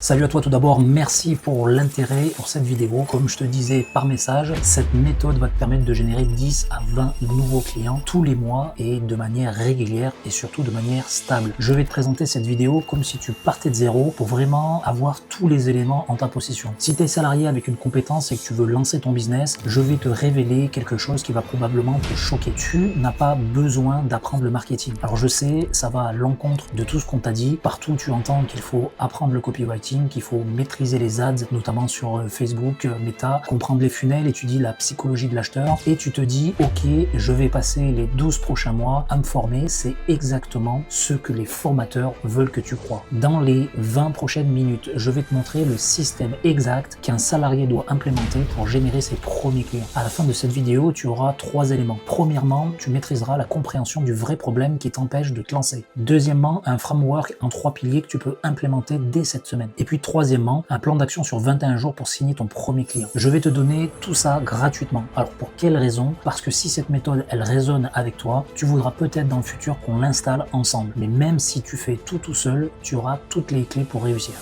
Salut à toi tout d'abord, merci pour l'intérêt pour cette vidéo. Comme je te disais par message, cette méthode va te permettre de générer 10 à 20 nouveaux clients tous les mois et de manière régulière et surtout de manière stable. Je vais te présenter cette vidéo comme si tu partais de zéro pour vraiment avoir tous les éléments en ta possession. Si tu es salarié avec une compétence et que tu veux lancer ton business, je vais te révéler quelque chose qui va probablement te choquer. Tu n'as pas besoin d'apprendre le marketing. Alors je sais, ça va à l'encontre de tout ce qu'on t'a dit. Partout tu entends qu'il faut apprendre le copywriting, qu'il faut maîtriser les ads, notamment sur Facebook, Meta, comprendre les funnels, étudier la psychologie de l'acheteur et tu te dis ok, je vais passer les 12 prochains mois à me former. C'est exactement ce que les formateurs veulent que tu crois. Dans les 20 prochaines minutes, je vais te montrer le système exact qu'un salarié doit implémenter pour générer ses premiers clients. À la fin de cette vidéo, tu auras 3 éléments. Premièrement, tu maîtriseras la compréhension du vrai problème qui t'empêche de te lancer. Deuxièmement, un framework en 3 piliers que tu peux implémenter dès cette semaine. Et puis troisièmement, un plan d'action sur 21 jours pour signer ton premier client. Je vais te donner tout ça gratuitement. Alors pour quelle raison? Parce que si cette méthode, elle résonne avec toi, tu voudras peut-être dans le futur qu'on l'installe ensemble. Mais même si tu fais tout seul, tu auras toutes les clés pour réussir.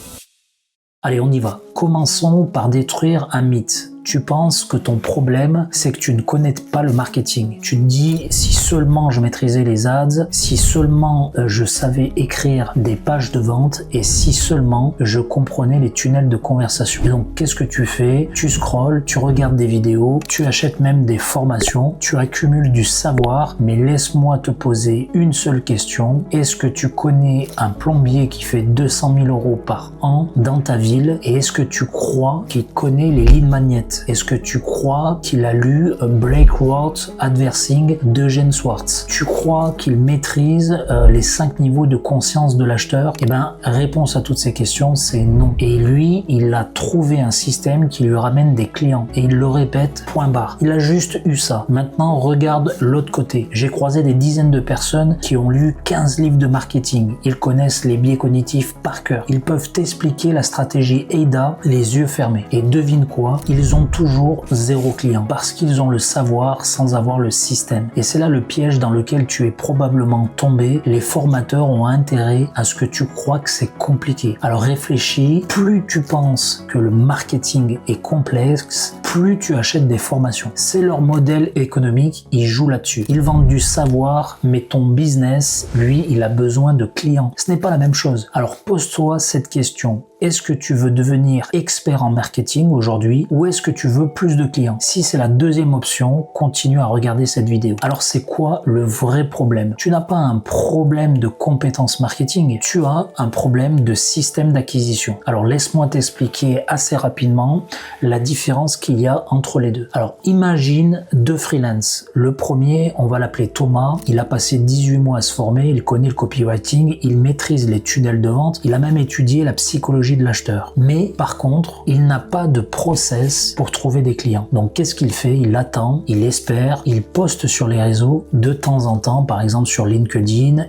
Allez, on y va. Commençons par détruire un mythe. Tu penses que ton problème, c'est que tu ne connais pas le marketing. Tu te dis, si seulement je maîtrisais les ads, si seulement je savais écrire des pages de vente et si seulement je comprenais les tunnels de conversation. Et donc, qu'est-ce que tu fais? Tu scrolles, tu regardes des vidéos, tu achètes même des formations, tu accumules du savoir, mais laisse-moi te poser une seule question. Est-ce que tu connais un plombier qui fait 200 000 € par an dans ta ville et est-ce que tu crois qu'il connaît les lead magnets? Est-ce que tu crois qu'il a lu Breakthrough Advertising d'Eugene Schwartz? Tu crois qu'il maîtrise les 5 niveaux de conscience de l'acheteur? Eh bien, réponse à toutes ces questions, c'est non. Et lui, il a trouvé un système qui lui ramène des clients. Et il le répète, point barre. Il a juste eu ça. Maintenant, regarde l'autre côté. J'ai croisé des dizaines de personnes qui ont lu 15 livres de marketing. Ils connaissent les biais cognitifs par cœur. Ils peuvent t'expliquer la stratégie AIDA les yeux fermés. Et devine quoi? Ils ont toujours 0 client parce qu'ils ont le savoir sans avoir le système. Et c'est là le piège dans lequel tu es probablement tombé. Les formateurs ont intérêt à ce que tu crois que c'est compliqué. Alors réfléchis, plus tu penses que le marketing est complexe, plus tu achètes des formations. C'est leur modèle économique, ils jouent là-dessus. Ils vendent du savoir, mais ton business, lui, il a besoin de clients. Ce n'est pas la même chose. Alors pose-toi cette question. Est-ce que tu veux devenir expert en marketing aujourd'hui ou est-ce que tu veux plus de clients? Si c'est la deuxième option, continue à regarder cette vidéo. Alors c'est quoi le vrai problème? Tu n'as pas un problème de compétences marketing, tu as un problème de système d'acquisition. Alors laisse-moi t'expliquer assez rapidement la différence qu'il y a entre les deux. Alors imagine 2 freelances. Le premier, on va l'appeler Thomas, il a passé 18 mois à se former, il connaît le copywriting, il maîtrise les tunnels de vente, il a même étudié la psychologie de l'acheteur. Mais par contre, il n'a pas de process pour trouver des clients. Donc qu'est-ce qu'il fait? Il attend, il espère, il poste sur les réseaux de temps en temps, par exemple sur LinkedIn,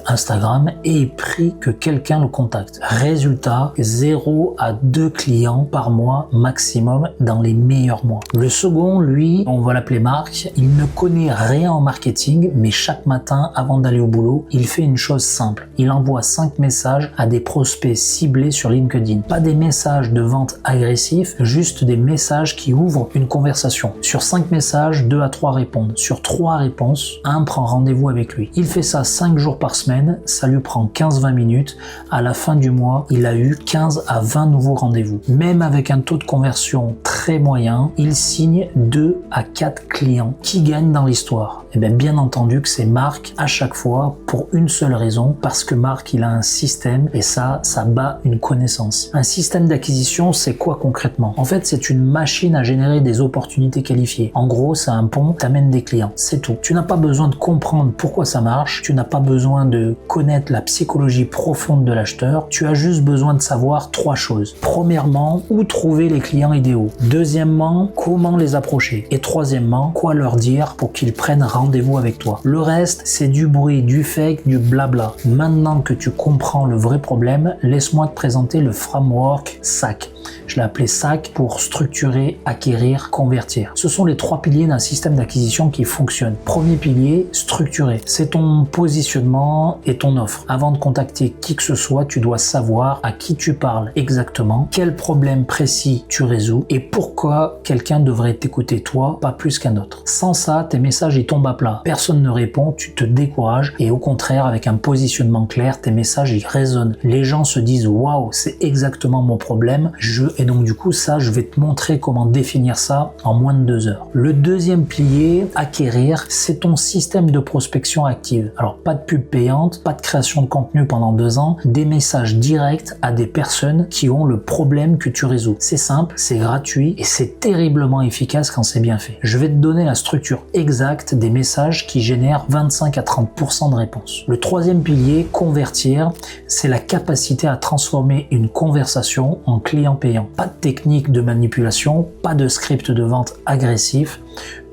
Instagram, et il prie que quelqu'un le contacte. Résultat, 0 à 2 clients par mois maximum dans les meilleurs mois. Le second, lui, on va l'appeler Marc, il ne connaît rien en marketing, mais chaque matin, avant d'aller au boulot, il fait une chose simple. Il envoie 5 messages à des prospects ciblés sur LinkedIn. Pas des messages de vente agressifs, juste des messages qui ouvrent une conversation. Sur 5 messages, 2 à 3 répondent. Sur 3 réponses, 1 prend rendez-vous avec lui. Il fait ça 5 jours par semaine, ça lui prend 15-20 minutes. À la fin du mois, il a eu 15 à 20 nouveaux rendez-vous. Même avec un taux de conversion très moyen, il signe 2 à 4 clients. Qui gagne dans l'histoire? Eh bien entendu que c'est Marc à chaque fois pour une seule raison, parce que Marc, il a un système et ça bat une connaissance. Un système d'acquisition, c'est quoi concrètement? En fait, c'est une machine à générer des opportunités qualifiées. En gros, c'est un pont, t'amène des clients. C'est tout. Tu n'as pas besoin de comprendre pourquoi ça marche. Tu n'as pas besoin de connaître la psychologie profonde de l'acheteur. Tu as juste besoin de savoir 3 choses. Premièrement, où trouver les clients idéaux. Deuxièmement, comment les approcher. Et troisièmement, quoi leur dire pour qu'ils prennent rendez-vous avec toi. Le reste, c'est du bruit, du fake, du blabla. Maintenant que tu comprends le vrai problème, laisse-moi te présenter le framework SAC. Je l'ai appelé SAC pour structurer, acquérir, convertir. Ce sont les 3 piliers d'un système d'acquisition qui fonctionne. Premier pilier, structurer. C'est ton positionnement et ton offre. Avant de contacter qui que ce soit, tu dois savoir à qui tu parles exactement, quel problème précis tu résous et pourquoi quelqu'un devrait t'écouter toi, pas plus qu'un autre. Sans ça, tes messages ils tombent à plat. Personne ne répond, tu te décourages et au contraire, avec un positionnement clair, tes messages ils résonnent. Les gens se disent waouh, c'est exactement mon problème. Et donc du coup, ça, je vais te montrer comment définir ça en moins de 2 heures. Le deuxième pilier, acquérir, c'est ton système de prospection active. Alors pas de pub payante, pas de création de contenu pendant 2 ans, des messages directs à des personnes qui ont le problème que tu résous. C'est simple, c'est gratuit et c'est terriblement efficace quand c'est bien fait. Je vais te donner la structure exacte des messages qui génèrent 25 à 30% de réponses. Le troisième pilier, convertir, c'est la capacité à transformer une conversation en client payant. Pas de technique de manipulation, pas de script de vente agressif,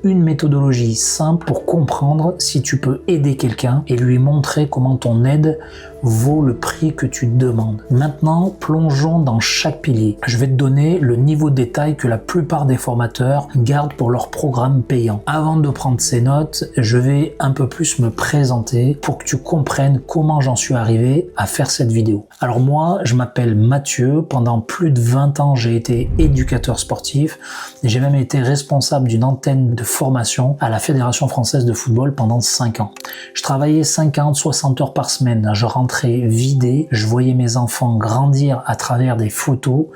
une méthodologie simple pour comprendre si tu peux aider quelqu'un et lui montrer comment ton aide vaut le prix que tu demandes. Maintenant, plongeons dans chaque pilier. Je vais te donner le niveau de détail que la plupart des formateurs gardent pour leur programme payant. Avant de prendre ces notes, je vais un peu plus me présenter pour que tu comprennes comment j'en suis arrivé à faire cette vidéo. Alors moi, je m'appelle Mathieu. Pendant plus de 20 ans, j'ai été éducateur sportif. J'ai même été responsable d'une antenne de formation à la Fédération française de football pendant 5 ans. Je travaillais 50-60 heures par semaine. Je rentrais vidé, je voyais mes enfants grandir à travers des photos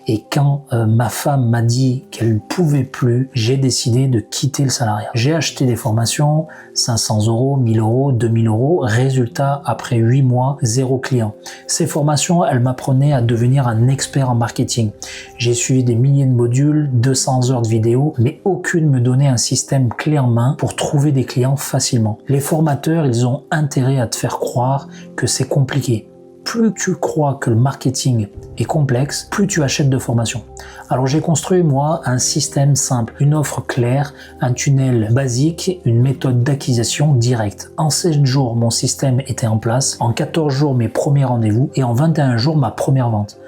et quand ma femme m'a dit qu'elle ne pouvait plus, j'ai décidé de quitter le salariat. J'ai acheté des formations, 500 €, 1000 €, 2000 €. Résultat, après 8 mois, 0 client. Ces formations, elles m'apprenaient à devenir un expert en marketing. J'ai suivi des milliers de modules, 200 heures de vidéos, mais aucune me donnait un système clé en main pour trouver des clients facilement. Les formateurs, ils ont intérêt à te faire croire que c'est compliqué. Plus tu crois que le marketing est complexe, plus tu achètes de formations. Alors j'ai construit moi un système simple, une offre claire, un tunnel basique, une méthode d'acquisition directe. En 7 jours, mon système était en place, en 14 jours mes premiers rendez-vous et en 21 jours ma première vente.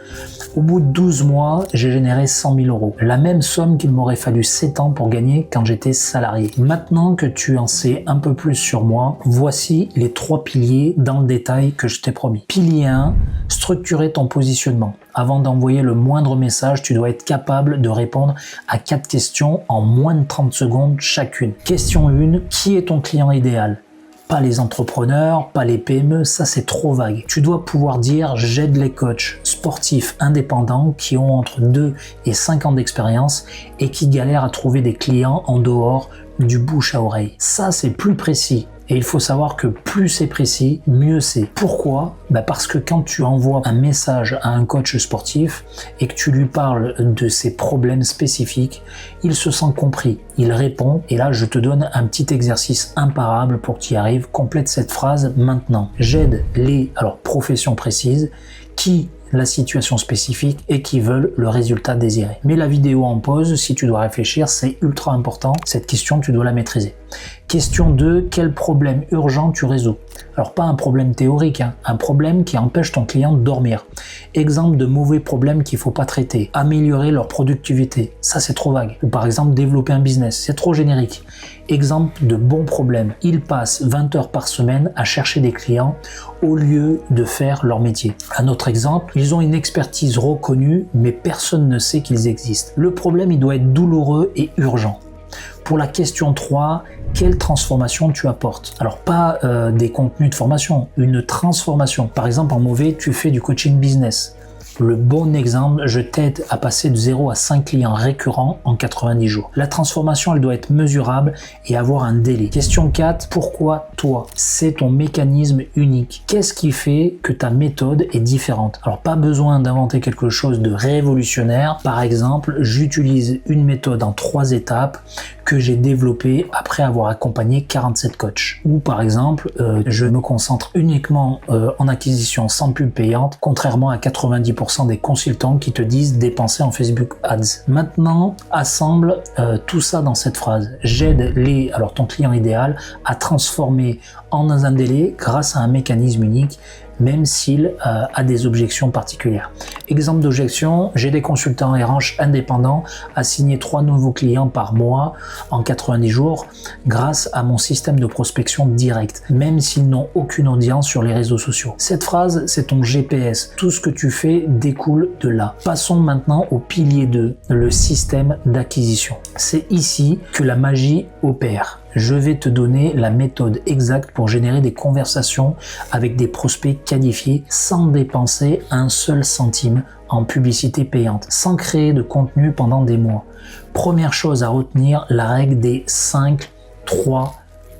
Au bout de 12 mois, j'ai généré 100 000 €. La même somme qu'il m'aurait fallu 7 ans pour gagner quand j'étais salarié. Maintenant que tu en sais un peu plus sur moi, voici les 3 piliers dans le détail que je t'ai promis. Pilier 1, structurer ton positionnement. Avant d'envoyer le moindre message, tu dois être capable de répondre à 4 questions en moins de 30 secondes chacune. Question 1, qui est ton client idéal ? Pas les entrepreneurs, pas les PME, ça c'est trop vague. Tu dois pouvoir dire « j'aide les coachs sportifs indépendants qui ont entre 2 et 5 ans d'expérience et qui galèrent à trouver des clients en dehors du bouche à oreille ». Ça c'est plus précis. Et il faut savoir que plus c'est précis, mieux c'est. Pourquoi ? Parce que quand tu envoies un message à un coach sportif et que tu lui parles de ses problèmes spécifiques, il se sent compris, il répond et là je te donne un petit exercice imparable pour que tu y arrives. Complète cette phrase maintenant. J'aide les professions précises qui la situation spécifique et qui veulent le résultat désiré. Mets la vidéo en pause si tu dois réfléchir, c'est ultra important. Cette question, tu dois la maîtriser. Question 2, quel problème urgent tu résous ? Alors pas un problème théorique, un problème qui empêche ton client de dormir. Exemple de mauvais problèmes qu'il ne faut pas traiter. Améliorer leur productivité, ça c'est trop vague. Ou par exemple développer un business, c'est trop générique. Exemple de bons problèmes. Ils passent 20 heures par semaine à chercher des clients au lieu de faire leur métier. Un autre exemple, ils ont une expertise reconnue mais personne ne sait qu'ils existent. Le problème il doit être douloureux et urgent. Pour la question 3, quelle transformation tu apportes ? Alors pas des contenus de formation, une transformation. Par exemple en mauvais, tu fais du coaching business. Le bon exemple, je t'aide à passer de 0 à 5 clients récurrents en 90 jours. La transformation, elle doit être mesurable et avoir un délai. Question 4, pourquoi toi ? C'est ton mécanisme unique. Qu'est-ce qui fait que ta méthode est différente ? Alors pas besoin d'inventer quelque chose de révolutionnaire. Par exemple, j'utilise une méthode en 3 étapes que j'ai développée après avoir accompagné 47 coachs. Ou par exemple, je me concentre uniquement en acquisition sans pub payante, contrairement à 90% des consultants qui te disent dépenser en Facebook Ads. Maintenant, assemble tout ça dans cette phrase. J'aide ton client idéal à transformer en un délai grâce à un mécanisme unique même s'il a des objections particulières. Exemple d'objection, j'ai des consultants RH indépendants à signer 3 nouveaux clients par mois en 90 jours grâce à mon système de prospection direct, même s'ils n'ont aucune audience sur les réseaux sociaux. Cette phrase, c'est ton GPS. Tout ce que tu fais découle de là. Passons maintenant au pilier 2, le système d'acquisition. C'est ici que la magie opère. Je vais te donner la méthode exacte pour générer des conversations avec des prospects qualifiés sans dépenser un seul centime en publicité payante, sans créer de contenu pendant des mois. Première chose à retenir, la règle des 5, 3,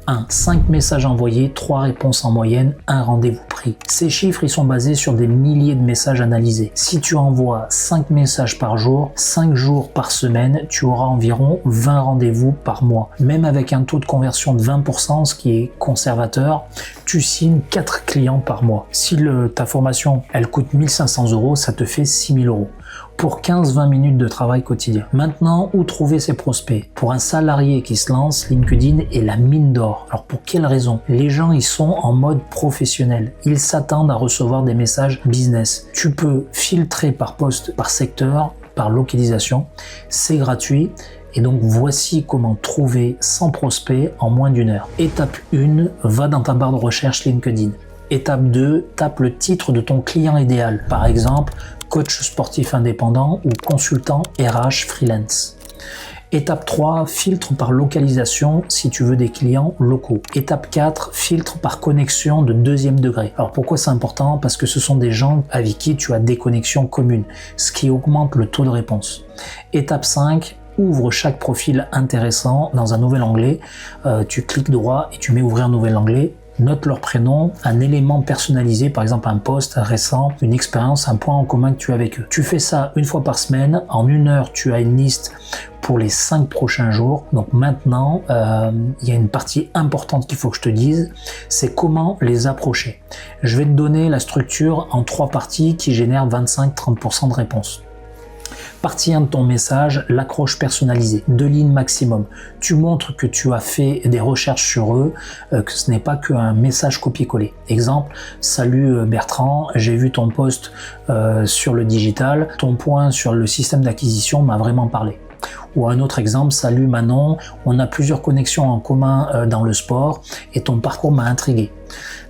1. 5 messages envoyés, 3 réponses en moyenne, 1 rendez-vous pris. Ces chiffres, ils sont basés sur des milliers de messages analysés. Si tu envoies 5 messages par jour, 5 jours par semaine, tu auras environ 20 rendez-vous par mois. Même avec un taux de conversion de 20%, ce qui est conservateur, tu signes 4 clients par mois. Si ta formation, elle coûte 1 500 €, ça te fait 6 000 €. Pour 15-20 minutes de travail quotidien. Maintenant, où trouver ces prospects? Pour un salarié qui se lance, LinkedIn est la mine d'or. Alors pour quelle raison? Les gens ils sont en mode professionnel. Ils s'attendent à recevoir des messages business. Tu peux filtrer par poste, par secteur, par localisation. C'est gratuit. Et donc voici comment trouver 100 prospects en moins d'1 heure. Étape 1, va dans ta barre de recherche LinkedIn. Étape 2, tape le titre de ton client idéal. Par exemple, coach sportif indépendant ou consultant RH freelance. Étape 3, filtre par localisation si tu veux des clients locaux. Étape 4, filtre par connexion de 2e degré. Alors pourquoi c'est important? Parce que ce sont des gens avec qui tu as des connexions communes, ce qui augmente le taux de réponse. Étape 5, ouvre chaque profil intéressant dans un nouvel onglet. Tu cliques droit et tu mets ouvrir un nouvel onglet. Note leur prénom, un élément personnalisé, par exemple un post récent, une expérience, un point en commun que tu as avec eux. Tu fais ça une fois par semaine. En 1 heure, tu as une liste pour les 5 prochains jours. Donc maintenant, il y a une partie importante qu'il faut que je te dise, c'est comment les approcher. Je vais te donner la structure en 3 parties qui génèrent 25-30% de réponses. Partie 1 de ton message, l'accroche personnalisée, 2 lignes maximum. Tu montres que tu as fait des recherches sur eux, que ce n'est pas qu'un message copier-coller. Exemple, salut Bertrand, j'ai vu ton post sur le digital, ton point sur le système d'acquisition m'a vraiment parlé. Ou un autre exemple, salut Manon, on a plusieurs connexions en commun dans le sport et ton parcours m'a intrigué.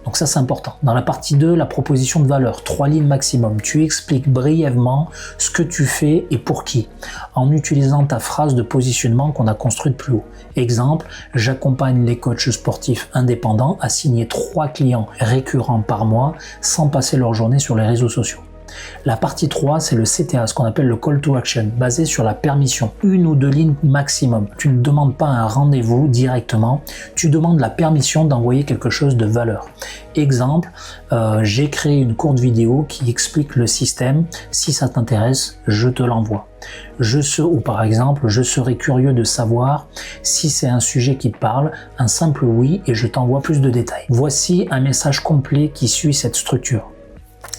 Donc ça c'est important. Dans la partie 2, la proposition de valeur, 3 lignes maximum. Tu expliques brièvement ce que tu fais et pour qui, en utilisant ta phrase de positionnement qu'on a construite plus haut. Exemple, j'accompagne les coachs sportifs indépendants à signer 3 clients récurrents par mois sans passer leur journée sur les réseaux sociaux. La partie 3, c'est le CTA, ce qu'on appelle le call to action, basé sur la permission, 1 ou 2 lignes maximum. Tu ne demandes pas un rendez-vous directement, tu demandes la permission d'envoyer quelque chose de valeur. Exemple, j'ai créé une courte vidéo qui explique le système, si ça t'intéresse, je te l'envoie. Ou par exemple, je serais curieux de savoir si c'est un sujet qui te parle, un simple oui et je t'envoie plus de détails. Voici un message complet qui suit cette structure.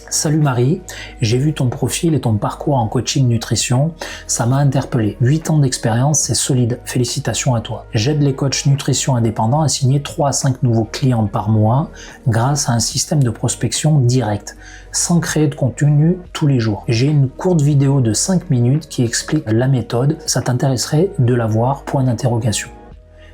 Salut Marie, j'ai vu ton profil et ton parcours en coaching nutrition, ça m'a interpellé. 8 ans d'expérience, c'est solide, félicitations à toi. J'aide les coachs nutrition indépendants à signer 3 à 5 nouveaux clients par mois grâce à un système de prospection direct, sans créer de contenu tous les jours. J'ai une courte vidéo de 5 minutes qui explique la méthode, ça t'intéresserait de la voir, point d'interrogation.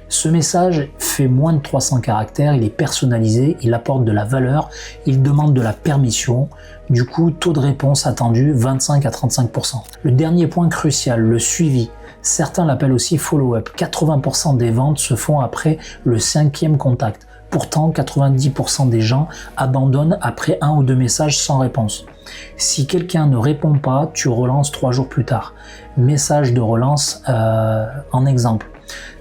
Ce message fait moins de 300 caractères, il est personnalisé, il apporte de la valeur, il demande de la permission. Du coup, taux de réponse attendu 25 à 35%. Le dernier point crucial, le suivi. Certains l'appellent aussi follow-up. 80% des ventes se font après le 5e contact. Pourtant, 90% des gens abandonnent après 1 ou 2 messages sans réponse. Si quelqu'un ne répond pas, tu relances 3 jours plus tard. Message de relance en exemple.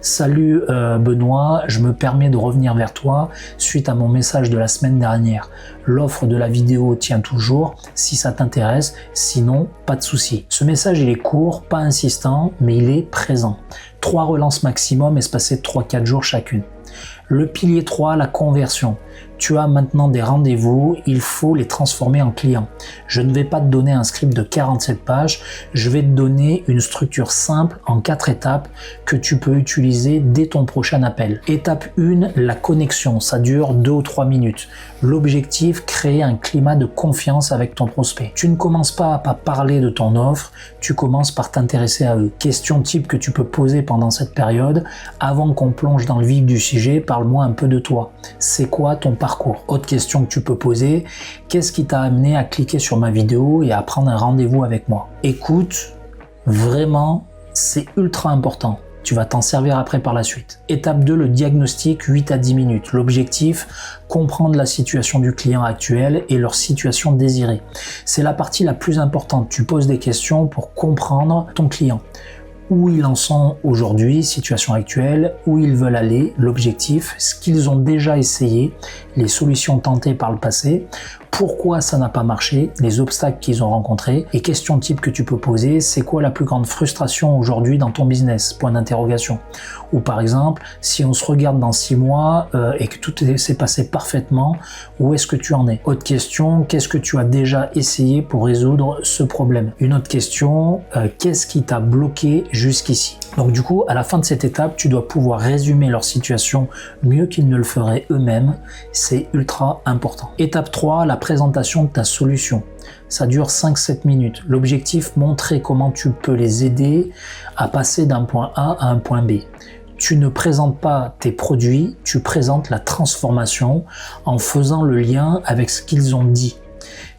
Salut Benoît, je me permets de revenir vers toi suite à mon message de la semaine dernière. L'offre de la vidéo tient toujours si ça t'intéresse, sinon pas de souci. Ce message il est court, pas insistant, mais il est présent. 3 relances maximum espacées de 3-4 jours chacune. Le pilier 3, la conversion. Tu as maintenant des rendez-vous, il faut les transformer en clients. Je ne vais pas te donner un script de 47 pages, je vais te donner une structure simple en 4 étapes que tu peux utiliser dès ton prochain appel. Étape 1, la connexion, ça dure 2 ou 3 minutes. L'objectif, créer un climat de confiance avec ton prospect. Tu ne commences pas à parler de ton offre, tu commences par t'intéresser à eux. Question type que tu peux poser pendant cette période, avant qu'on plonge dans le vif du sujet, parle-moi un peu de toi. C'est quoi ton parcours? Autre question que tu peux poser, qu'est-ce qui t'a amené à cliquer sur ma vidéo et à prendre un rendez-vous avec moi? Écoute, vraiment, c'est ultra important. Tu vas t'en servir après par la suite. Étape 2, le diagnostic, 8 à 10 minutes. L'objectif, comprendre la situation du client actuel et leur situation désirée. C'est la partie la plus importante. Tu poses des questions pour comprendre ton client. Où ils en sont aujourd'hui, situation actuelle, où ils veulent aller, l'objectif, ce qu'ils ont déjà essayé, les solutions tentées par le passé, pourquoi ça n'a pas marché, les obstacles qu'ils ont rencontrés, et question type que tu peux poser, c'est quoi la plus grande frustration aujourd'hui dans ton business? Point d'interrogation. Ou par exemple, si on se regarde dans 6 mois et que tout s'est passé parfaitement, où est-ce que tu en es? Autre question, qu'est-ce que tu as déjà essayé pour résoudre ce problème? Une autre question, qu'est-ce qui t'a bloqué jusqu'ici? Donc du coup, à la fin de cette étape, tu dois pouvoir résumer leur situation mieux qu'ils ne le feraient eux-mêmes. C'est ultra important. Étape 3, la présentation de ta solution. Ça dure 5-7 minutes. L'objectif, montrer comment tu peux les aider à passer d'un point A à un point B. Tu ne présentes pas tes produits, tu présentes la transformation en faisant le lien avec ce qu'ils ont dit.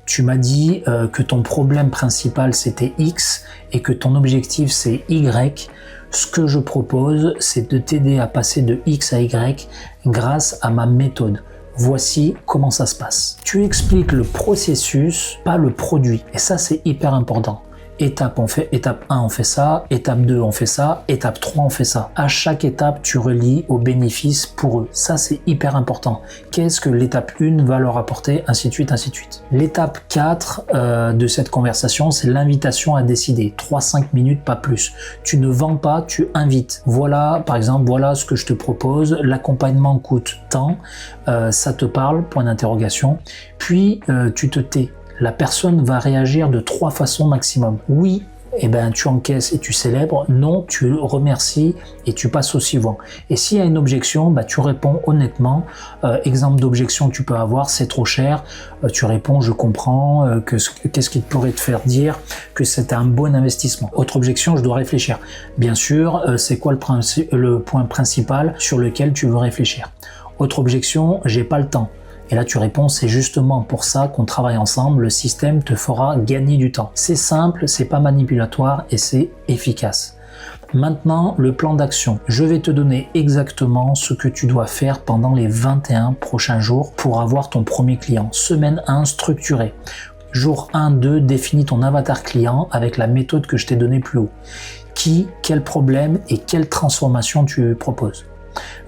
Tu m'as dit que ton problème principal c'était X et que ton objectif c'est Y. Ce que je propose, c'est de t'aider à passer de X à Y grâce à ma méthode. Voici comment ça se passe. Tu expliques le processus, pas le produit. Et ça, c'est hyper important. Étape 1, on fait ça. Étape 2, on fait ça. Étape 3, on fait ça. À chaque étape, tu relis aux bénéfices pour eux. Ça, c'est hyper important. Qu'est-ce que l'étape 1 va leur apporter, ainsi de suite, ainsi de suite. L'étape 4 de cette conversation, c'est l'invitation à décider. 3-5 minutes, pas plus. Tu ne vends pas, tu invites. Voilà, par exemple, voilà ce que je te propose. L'accompagnement coûte tant. Ça te parle, point d'interrogation. Puis, tu te tais. La personne va réagir de 3 façons maximum. Oui, eh ben, tu encaisses et tu célèbres. Non, tu remercies et tu passes au suivant. Et s'il y a une objection, bah, tu réponds honnêtement. Exemple d'objection que tu peux avoir, c'est trop cher. Tu réponds, je comprends. Qu'est-ce qui pourrait te faire dire que c'est un bon investissement? Autre objection, je dois réfléchir. Bien sûr, c'est quoi le point principal sur lequel tu veux réfléchir? Autre objection, j'ai pas le temps. Et là, tu réponds, c'est justement pour ça qu'on travaille ensemble, le système te fera gagner du temps. C'est simple, c'est pas manipulatoire et c'est efficace. Maintenant, le plan d'action. Je vais te donner exactement ce que tu dois faire pendant les 21 prochains jours pour avoir ton premier client. Semaine 1, structuré. Jour 1-2, définis ton avatar client avec la méthode que je t'ai donnée plus haut. Qui, quel problème et quelle transformation tu proposes.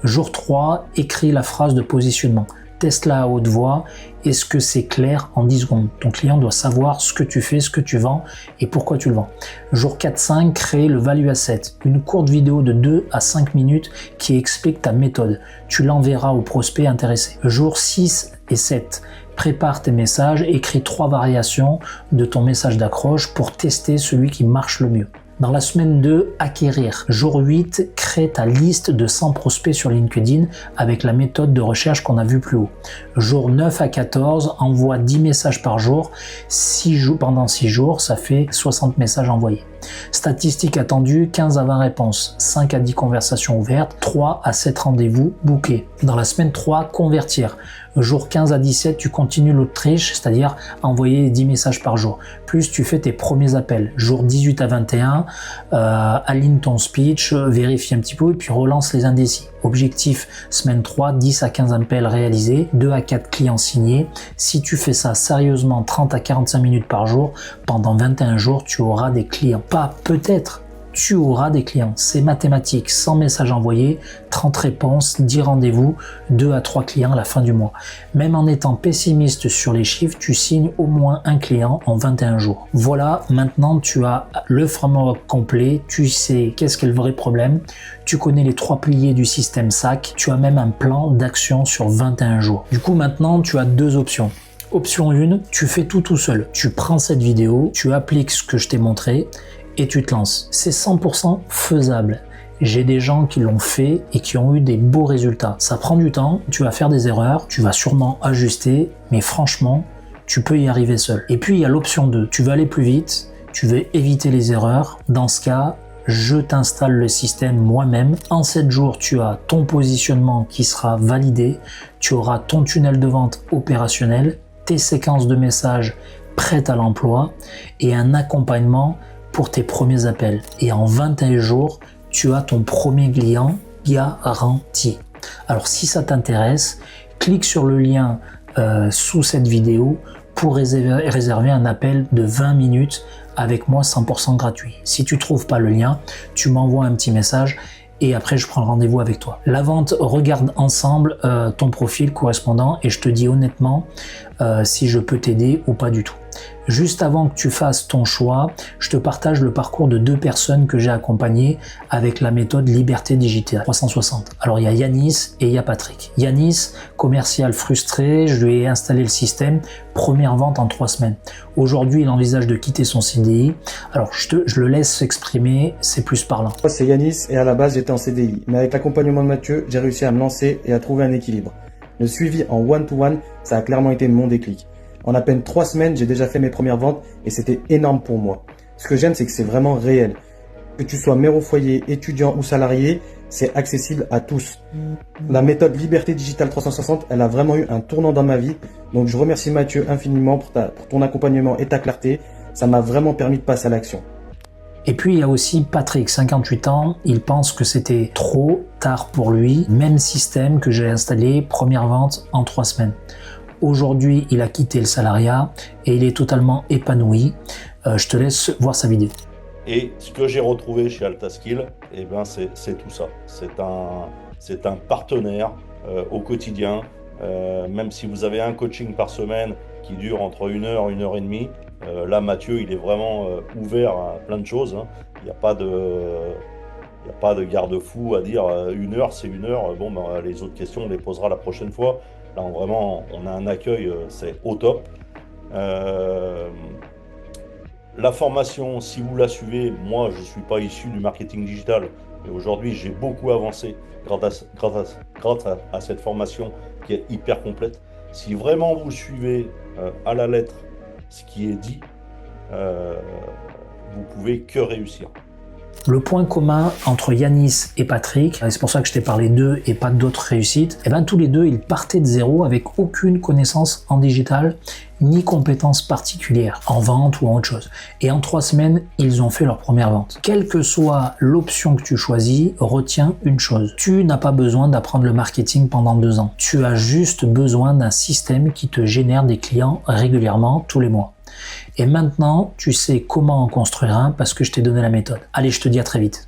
Jour 3, écris la phrase de positionnement. Teste-la à haute voix. Est-ce que c'est clair en 10 secondes? Ton client doit savoir ce que tu fais, ce que tu vends et pourquoi tu le vends. Jour 4-5, crée le Value Asset. Une courte vidéo de 2 à 5 minutes qui explique ta méthode. Tu l'enverras au prospect intéressé. Jour 6 et 7, prépare tes messages, écris 3 variations de ton message d'accroche pour tester celui qui marche le mieux. Dans la semaine 2, acquérir. Jour 8, crée ta liste de 100 prospects sur LinkedIn avec la méthode de recherche qu'on a vue plus haut. Jour 9 à 14, envoie 10 messages par jour. Pendant 6 jours, ça fait 60 messages envoyés. Statistiques attendues, 15 à 20 réponses, 5 à 10 conversations ouvertes, 3 à 7 rendez-vous bookés. Dans la semaine 3, convertir. Jour 15 à 17, tu continues l'Autriche, c'est-à-dire envoyer 10 messages par jour. Plus tu fais tes premiers appels. Jour 18 à 21, aligne ton speech, vérifie un petit peu et puis relance les indécis. Objectif, semaine 3, 10 à 15 appels réalisés, 2 à 4 clients signés. Si tu fais ça sérieusement 30 à 45 minutes par jour, pendant 21 jours, tu auras des clients. Pas peut-être, tu auras des clients. C'est mathématique, 100 messages envoyés, 30 réponses, 10 rendez-vous, 2 à 3 clients à la fin du mois. Même en étant pessimiste sur les chiffres, tu signes au moins un client en 21 jours. Voilà, maintenant tu as le framework complet, tu sais qu'est-ce qu'est le vrai problème, tu connais les 3 piliers du système SAC, tu as même un plan d'action sur 21 jours. Du coup, maintenant, tu as 2 options. Option 1, tu fais tout seul. Tu prends cette vidéo, tu appliques ce que je t'ai montré et tu te lances. C'est 100% faisable. J'ai des gens qui l'ont fait et qui ont eu des beaux résultats. Ça prend du temps, tu vas faire des erreurs, tu vas sûrement ajuster, mais franchement, tu peux y arriver seul. Et puis il y a l'option 2, tu veux aller plus vite, tu veux éviter les erreurs. Dans ce cas, je t'installe le système moi-même. En 7 jours, tu as ton positionnement qui sera validé, tu auras ton tunnel de vente opérationnel, tes séquences de messages prêtes à l'emploi et un accompagnement pour tes premiers appels. Et en 21 jours, tu as ton premier client garanti. Alors si ça t'intéresse, clique sur le lien sous cette vidéo pour réserver un appel de 20 minutes avec moi 100% gratuit. Si tu trouves pas le lien, tu m'envoies un petit message et après je prends le rendez-vous avec toi. La vente, regarde ensemble ton profil correspondant et je te dis honnêtement si je peux t'aider ou pas du tout. Juste avant que tu fasses ton choix, je te partage le parcours de 2 personnes que j'ai accompagnées avec la méthode Liberté Digitale 360. Alors il y a Yanis et il y a Patrick. Yanis, commercial frustré, je lui ai installé le système, première vente en 3 semaines. Aujourd'hui, il envisage de quitter son CDI. Alors je le laisse s'exprimer, c'est plus parlant. Moi c'est Yanis et à la base j'étais en CDI. Mais avec l'accompagnement de Mathieu, j'ai réussi à me lancer et à trouver un équilibre. Le suivi en one-to-one, ça a clairement été mon déclic. En à peine 3 semaines, j'ai déjà fait mes premières ventes et c'était énorme pour moi. Ce que j'aime, c'est que c'est vraiment réel. Que tu sois mère au foyer, étudiant ou salarié, c'est accessible à tous. La méthode Liberté Digitale 360, elle a vraiment eu un tournant dans ma vie. Donc je remercie Mathieu infiniment pour ton accompagnement et ta clarté. Ça m'a vraiment permis de passer à l'action. Et puis il y a aussi Patrick, 58 ans, il pense que c'était trop tard pour lui. Même système que j'ai installé, première vente en 3 semaines. Aujourd'hui, il a quitté le salariat et il est totalement épanoui. Je te laisse voir sa vidéo. Et ce que j'ai retrouvé chez Altaskill, eh ben c'est tout ça. C'est un partenaire au quotidien. Même si vous avez un coaching par semaine qui dure entre 1 heure et 1 heure et demie, là Mathieu, il est vraiment ouvert à plein de choses. Hein. Il n'y a pas de garde-fou à dire 1 heure, c'est 1 heure. Bon, ben, les autres questions, on les posera la prochaine fois. Là, vraiment, on a un accueil, c'est au top. La formation, si vous la suivez, moi, je ne suis pas issu du marketing digital. Et aujourd'hui, j'ai beaucoup avancé grâce à cette formation qui est hyper complète. Si vraiment vous suivez à la lettre ce qui est dit, vous pouvez que réussir. Le point commun entre Yanis et Patrick, et c'est pour ça que je t'ai parlé d'eux et pas d'autres réussites, et bien tous les deux, ils partaient de zéro avec aucune connaissance en digital, ni compétences particulières, en vente ou en autre chose. Et en 3 semaines, ils ont fait leur première vente. Quelle que soit l'option que tu choisis, retiens une chose. Tu n'as pas besoin d'apprendre le marketing pendant 2 ans. Tu as juste besoin d'un système qui te génère des clients régulièrement tous les mois. Et maintenant, tu sais comment en construire un parce que je t'ai donné la méthode. Allez, je te dis à très vite.